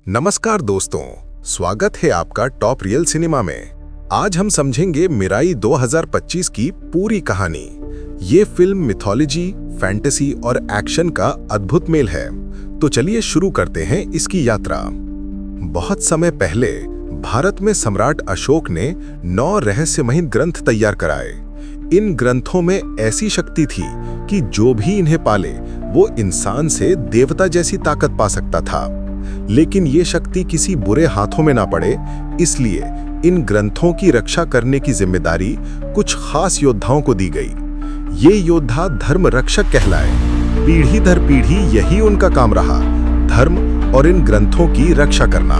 नमस्कार दोस्तों, स्वागत है आपका टॉप रियल सिनेमा में। आज हम समझेंगे मिराई 2025 की पूरी कहानी। ये फिल्म मिथोलॉजी, फैंटेसी और एक्शन का अद्भुत मेल है। तो चलिए शुरू करते हैं इसकी यात्रा। बहुत समय पहले भारत में सम्राट अशोक ने 9 रहस्यमयी ग्रंथ तैयार कराए। इन ग्रंथों में ऐसी शक्ति थी कि जो भी इन्हें पाले वो इंसान से देवता जैसी ताकत पा सकता था। लेकिन ये शक्ति किसी बुरे हाथों में ना पड़े, इसलिए इन ग्रंथों की रक्षा करने की जिम्मेदारी कुछ खास योद्धाओं को दी गई। ये योद्धा धर्म रक्षक कहलाए। पीढ़ी दर पीढ़ी यही उनका काम रहा, धर्म और इन ग्रंथों की रक्षा करना।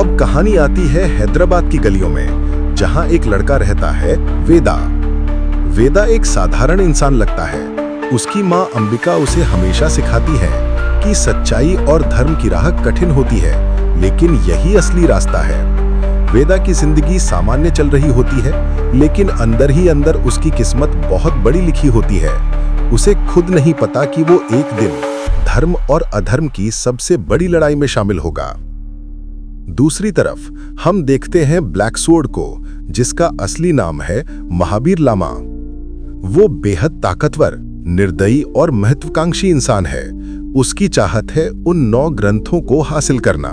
अब कहानी आती है हैदराबाद की गलियों में, जहां एक लड़का रहता है, वेदा। वेदा एक साधारण इंसान लगता है। उसकी मां अंबिका उसे हमेशा सिखाती है कि सच्चाई और धर्म की राह कठिन होती है, लेकिन यही असली रास्ता है। वेदा की जिंदगी सामान्य चल रही होती है, लेकिन अंदर ही अंदर उसकी किस्मत बहुत बड़ी लिखी होती है। उसे खुद नहीं पता कि वो एक दिन धर्म और अधर्म की सबसे बड़ी लड़ाई में शामिल होगा। दूसरी तरफ हम देखते हैं ब्लैक सोर्ड को, जिसका असली नाम है महावीर लामा। वो बेहद ताकतवर, निर्दयी और महत्वाकांक्षी इंसान है। उसकी चाहत है उन 9 ग्रंथों को हासिल करना,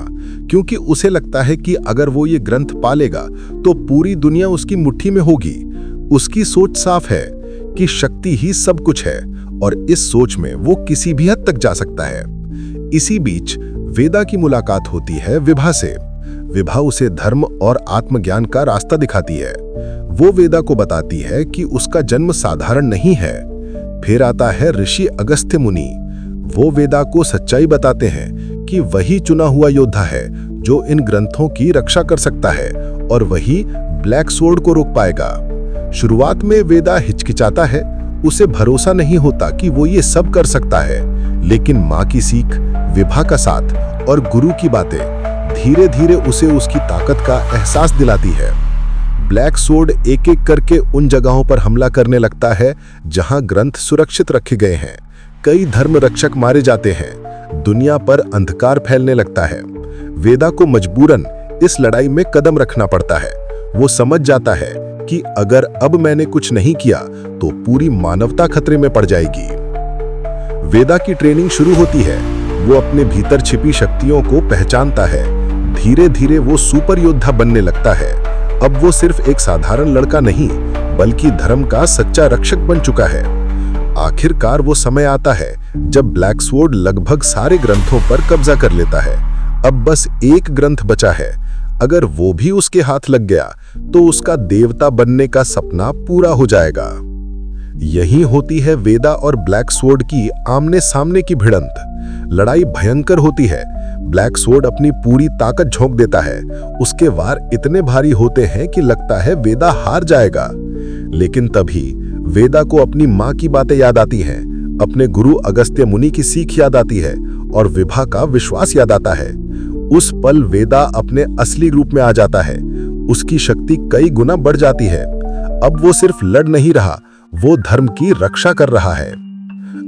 क्योंकि उसे लगता है कि अगर वो ये ग्रंथ पालेगा तो पूरी दुनिया उसकी मुट्ठी में होगी। उसकी सोच साफ है कि शक्ति ही सब कुछ है, और इस सोच में वो किसी भी हद तक जा सकता है। इसी बीच वेदा की मुलाकात होती है विभा से। विभा उसे धर्म और आत्मज्ञान का रास्ता दिखाती है। वो वेदा को बताती है कि उसका जन्म साधारण नहीं है। फिर आता है ऋषि अगस्त्य मुनि। वो वेदा को सच्चाई बताते हैं कि वही चुना हुआ योद्धा है जो इन ग्रंथों की रक्षा कर सकता है, और वही ब्लैक सोर्ड को रोक पाएगा। शुरुआत में वेदा हिचकिचाता है, उसे भरोसा नहीं होता कि वो ये सब कर सकता है, लेकिन माँ की सीख, विभा का साथ और गुरु की बातें धीरे धीरे उसे उसकी ताकत का एहसास दिलाती है। ब्लैक सोर्ड एक एक करके उन जगहों पर हमला करने लगता है जहां ग्रंथ सुरक्षित रखे गए हैं। कई धर्म रक्षक मारे जाते हैं। दुनिया पर अंधकार फैलने लगता है। वेदा को मजबूरन इस लड़ाई में कदम रखना पड़ता है। वो समझ जाता है कि अगर अब मैंने कुछ नहीं किया तो पूरी मानवता खतरे में पड़ जाएगी। वेदा की ट्रेनिंग शुरू होती है। वो अपने भीतर छिपी शक्तियों को पहचानता है। धीरे धीरे वो सुपर योद्धा बनने लगता है। अब वो सिर्फ एक साधारण लड़का नहीं, बल्कि धर्म का सच्चा रक्षक बन चुका है। आखिरकार वो समय आता है जब ब्लैक सोर्ड लगभग सारे ग्रंथों पर कब्जा कर लेता है। अब बस एक ग्रंथ बचा है। अगर वो भी उसके हाथ लग गया तो उसका देवता बनने का सपना पूरा हो जाएगा। यही होती है वेदा और ब्लैक सोर्ड की आमने सामने की भिड़ंत। लड़ाई भयंकर होती है। ब्लैक सोर्ड अपनी पूरी ताकत झोंक देता है। उसके वार इतने भारी होते हैं कि लगता है वेदा हार जाएगा। लेकिन तभी वेदा को अपनी माँ की बातें याद आती हैं, अपने गुरु अगस्त्य मुनि की सीख याद आती है, और विभा का विश्वास याद आता है। उस पल वेदा अपने असली रूप में आ जाता है। उसकी शक्ति कई गुना बढ़ जाती है। अब वो सिर्फ लड़ नहीं रहा, वो धर्म की रक्षा कर रहा है।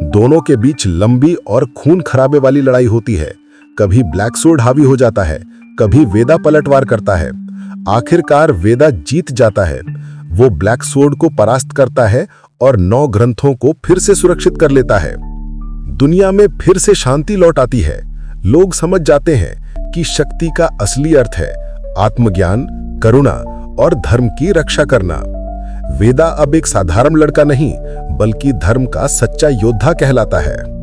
दोनों के बीच लंबी और खून खराबे वाली लड़ाई होती है। कभी ब्लैक सोर्ड हावी हो जाता है, कभी वेदा पलटवार करता है। आखिरकार वेदा जीत जाता है। वो ब्लैक सोर्ड को परास्त करता है और 9 ग्रंथों को फिर से सुरक्षित कर लेता है। दुनिया में फिर से शांति लौट आती है। लोग समझ जाते हैं कि शक्ति का असली अर्थ है आत्मज्ञान, करुणा और धर्म की रक्षा करना। वेदा अब एक साधारण लड़का नहीं, बल्कि धर्म का सच्चा योद्धा कहलाता है।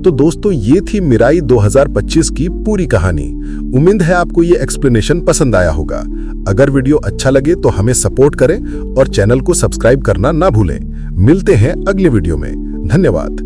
तो दोस्तों, ये थी मिराई 2025 की पूरी कहानी। उम्मीद है आपको ये एक्सप्लेनेशन पसंद आया होगा। अगर वीडियो अच्छा लगे तो हमें सपोर्ट करें और चैनल को सब्सक्राइब करना ना भूलें। मिलते हैं अगले वीडियो में। धन्यवाद।